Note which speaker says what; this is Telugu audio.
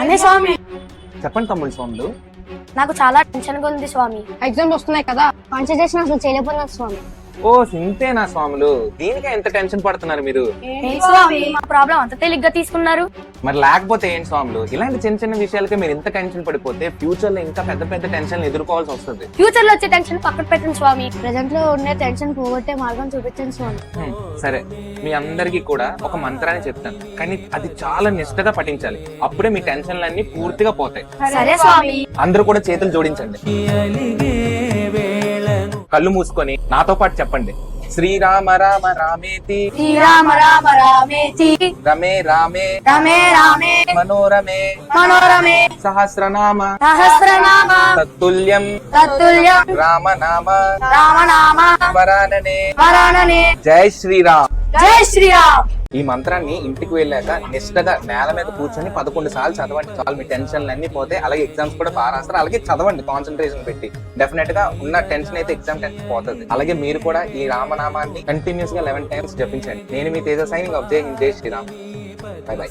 Speaker 1: అనే స్వామి.
Speaker 2: చెప్పండి తమ్ముడు స్వాములు.
Speaker 1: నాకు చాలా టెన్షన్ గా ఉంది స్వామి. ఎగ్జామ్స్ వస్తున్నాయి కదా, కాన్సన్ట్రేషన్ అసలు చేయలేకపోతున్నాను స్వామి.
Speaker 2: ఓ సింతేనా స్వాములు, దీనికే ఎంత టెన్షన్ పడుతున్నారు మీరు?
Speaker 1: స్వామి మా ప్రాబ్లం అంత తేలిగ్గా తీసుకున్నారు.
Speaker 2: మరి లేకపోతే ఏంటి స్వాములు, ఇలాంటి చిన్న చిన్న విషయాలకే మీరు ఇంత టెన్షన్ పడిపోతే ఫ్యూచర్ లో ఇంకా పెద్ద పెద్ద టెన్షన్ ఎదుర్కోవాల్సి వస్తుంది.
Speaker 1: ఫ్యూచర్ లో వచ్చే టెన్షన్ పక్కన పెట్టండి స్వామి. ప్రెసెంట్ లో ఉండే టెన్షన్ పోగొట్టే మార్గం చూపించండి స్వామి.
Speaker 2: సరే, మీ అందరికీ కూడా ఒక మంత్రాన్ని చెప్తాను, కానీ అది చాలా నిష్ఠగా పఠించాలి. అప్పుడే మీ టెన్షన్లన్నీ పూర్తిగా పోతాయి.
Speaker 1: సరే స్వామి.
Speaker 2: అందరూ కూడా చేతులు జోడించండి, కళ్ళు మూసుకొని నాతో పాటు చెప్పండి. శ్రీరామ రామ రామేతి
Speaker 1: శ్రీరామ రామ రామేతి
Speaker 2: రమే రామే
Speaker 1: రమే రామే
Speaker 2: మనోరమే
Speaker 1: మనోరమే
Speaker 2: సహస్రనామ
Speaker 1: సహస్రనామ
Speaker 2: తత్తుల్యం
Speaker 1: తత్తుల్యం
Speaker 2: రామనామ
Speaker 1: రామనామ
Speaker 2: వరాననే
Speaker 1: వరాననే.
Speaker 2: జై శ్రీరామ్.
Speaker 1: జై శ్రీరామ్.
Speaker 2: ఈ మంత్రాన్ని ఇంటికి వెళ్ళాక నిష్ఠగా నేల మీద కూర్చొని 11 సార్లు చదవండి. చాలు, మీ టెన్షన్లు అన్ని పోతే. అలాగే ఎగ్జామ్స్ కూడా బాగా రాస్తారు. అలాగే చదవండి కాన్సన్ట్రేషన్ పెట్టి. డెఫినెట్ గా ఉన్న టెన్షన్ అయితే ఎగ్జామ్ టెన్షన్ పోతుంది. అలాగే మీరు కూడా ఈ రామనామాన్ని కంటిన్యూస్ గా 11 టైమ్స్ జపించండి. నేను మీ తేజ సైనింగ్ ఆఫ్. జై హింద్, జై శ్రీరామ్. By by.